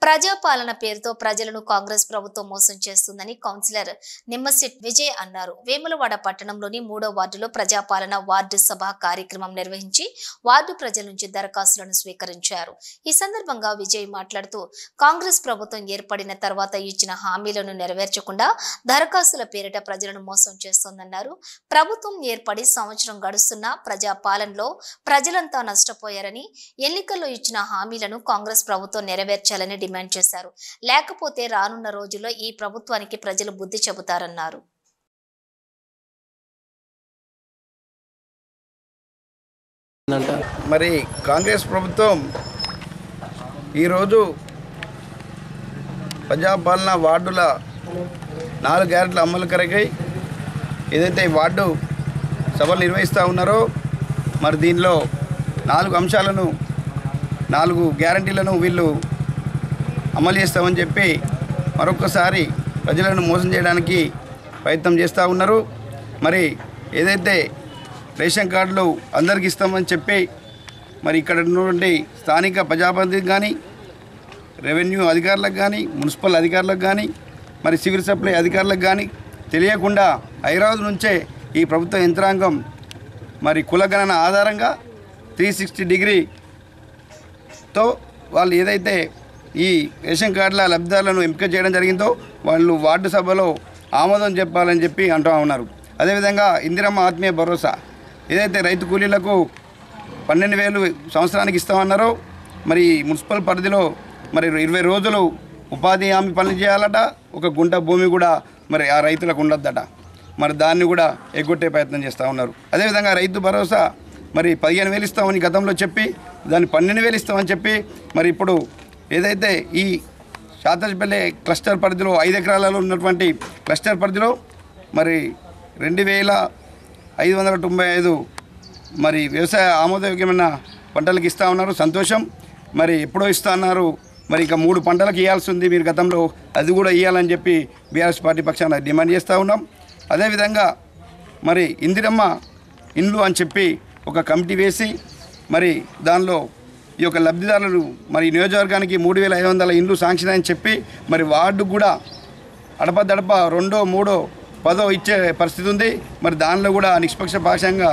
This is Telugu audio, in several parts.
ప్రజాపాలన పేరుతో ప్రజలను కాంగ్రెస్ ప్రభుత్వం మోసం చేస్తుందని కౌన్సిలర్ నిమ్మశెట్టి విజయ్ అన్నారు. వేములవాడ పట్టణంలోని 3వ వార్డులో ప్రజాపాలన వార్డు సభ కార్యక్రమం నిర్వహించి వార్డు ప్రజల నుంచి దరఖాస్తులను స్వీకరించారు. ఈ సందర్భంగా విజయ్ మాట్లాడుతూ కాంగ్రెస్ ప్రభుత్వం ఏర్పడిన తర్వాత ఇచ్చిన హామీలను నెరవేర్చకుండా దరఖాస్తుల పేరిట ప్రజలను మోసం చేస్తోందన్నారు. ప్రభుత్వం ఏర్పడి సంవత్సరం గడుస్తున్నా ప్రజాపాలనలో ప్రజలంతా నష్టపోయారని, ఎన్నికల్లో ఇచ్చిన హామీలను కాంగ్రెస్ ప్రభుత్వం నెరవేర్చాలని డిమాండ్ చేశారు. లేకపోతే రానున్న రోజుల్లో ఈ ప్రభుత్వానికి ప్రజలు బుద్ధి చెబుతారన్నారు. మరి కాంగ్రెస్ ప్రభుత్వం ఈరోజు ప్రజాపాలన వార్డుల 4 గ్యారెంటీల అమలు కొరకై ఏదైతే వార్డు సభలు నిర్వహిస్తూ ఉన్నారో మరి దీనిలో 4 అంశాలను 4 గ్యారెంటీలను వీళ్ళు అమలు చేస్తామని చెప్పి మరొకసారి ప్రజలను మోసం చేయడానికి ప్రయత్నం చేస్తూ ఉన్నారు. మరి ఏదైతే రేషన్ కార్డులు అందరికీ ఇస్తామని చెప్పి మరి ఇక్కడ ఉన్నటువంటి స్థానిక ప్రజాప్రతినిధులకు కానీ, రెవెన్యూ అధికారులకు కానీ, మున్సిపల్ అధికారులకు కానీ, మరి సివిల్ సప్లై అధికారులకు కానీ తెలియకుండా హైదరాబాద్ నుంచే ఈ ప్రభుత్వ యంత్రాంగం మరి కులగణన ఆధారంగా 360 డిగ్రీతో వాళ్ళు ఏదైతే ఈ రేషన్ కార్డుల లబ్ధిదారులను ఎంపిక చేయడం జరిగిందో వాళ్ళు వార్డు సభలో ఆమోదం చెప్పాలని చెప్పి అంటూ ఉన్నారు. అదేవిధంగా ఇందిరమ్మ ఆత్మీయ భరోసా ఏదైతే రైతు కూలీలకు 12,000 సంవత్సరానికి ఇస్తామన్నారో మరి మున్సిపల్ పరిధిలో మరి 20 రోజులు ఉపాధి హామీ పనులు చేయాలట. ఒక గుంట భూమి కూడా మరి ఆ రైతులకు ఉండొద్దట. మరి దాన్ని కూడా ఎగ్గొట్టే ప్రయత్నం చేస్తూ ఉన్నారు. అదేవిధంగా రైతు భరోసా మరి 15,000 ఇస్తామని గతంలో చెప్పి దాన్ని 12,000 ఇస్తామని చెప్పి మరి ఇప్పుడు ఏదైతే ఈ శాతపల్లి క్లస్టర్ పరిధిలో 5 ఎకరాలలో ఉన్నటువంటి క్లస్టర్ పరిధిలో మరి 2,595 మరి వ్యవసాయ ఆమోదయోగ్యమైన పంటలకు ఇస్తూ ఉన్నారు. సంతోషం. మరి ఎప్పుడో ఇస్తా అన్నారు. మరి ఇక 3 పంటలకు ఇవ్వాల్సి ఉంది. మీరు గతంలో అది కూడా ఇవ్వాలని చెప్పి బీఆర్ఎస్ పార్టీ పక్షాన డిమాండ్ చేస్తూ ఉన్నాం. అదేవిధంగా మరి ఇందిరమ్మ ఇండ్లు అని చెప్పి ఒక కమిటీ వేసి మరి దానిలో ఈ యొక్క లబ్ధిదారులు మరి నియోజకవర్గానికి 3,500 ఇండ్లు శాంక్షన్ అని చెప్పి మరి వార్డు కూడా అడపదడప 2, 3, 10 ఇచ్చే పరిస్థితి ఉంది. మరి దానిలో కూడా నిష్పక్షపాతంగా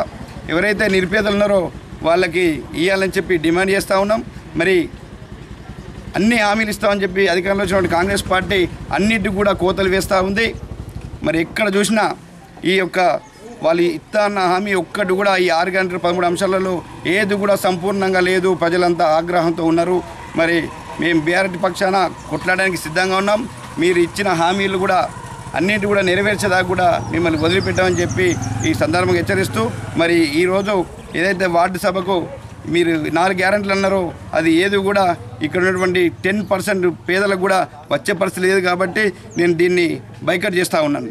ఎవరైతే నిరుపేదలు ఉన్నారో వాళ్ళకి ఇవ్వాలని చెప్పి డిమాండ్ చేస్తూ ఉన్నాం. మరి అన్ని హామీలు ఇస్తామని చెప్పి అధికారంలో వచ్చినటువంటి కాంగ్రెస్ పార్టీ అన్నిటికి కూడా కోతలు వేస్తూ ఉంది. మరి ఎక్కడ చూసినా ఈ యొక్క వాళ్ళు ఇస్తాన్న హామీ ఒక్కటి కూడా ఈ 6 గంటల 13 అంశాలలో ఏది కూడా సంపూర్ణంగా లేదు. ప్రజలంతా ఆగ్రహంతో ఉన్నారు. మరి మేము బీఆర్ఎస్ పక్షాన కొట్లాడడానికి సిద్ధంగా ఉన్నాం. మీరు ఇచ్చిన హామీలు కూడా అన్నింటి కూడా నెరవేర్చేదాకా కూడా మిమ్మల్ని వదిలిపెట్టామని చెప్పి ఈ సందర్భంగా హెచ్చరిస్తూ మరి ఈరోజు ఏదైతే వార్డు సభకు మీరు 4 గ్యారెంటీలు అన్నారో అది ఏది కూడా ఇక్కడ ఉన్నటువంటి 10% పేదలకు కూడా వచ్చే పరిస్థితి లేదు. కాబట్టి నేను దీన్ని బైకట్ చేస్తూ ఉన్నాను.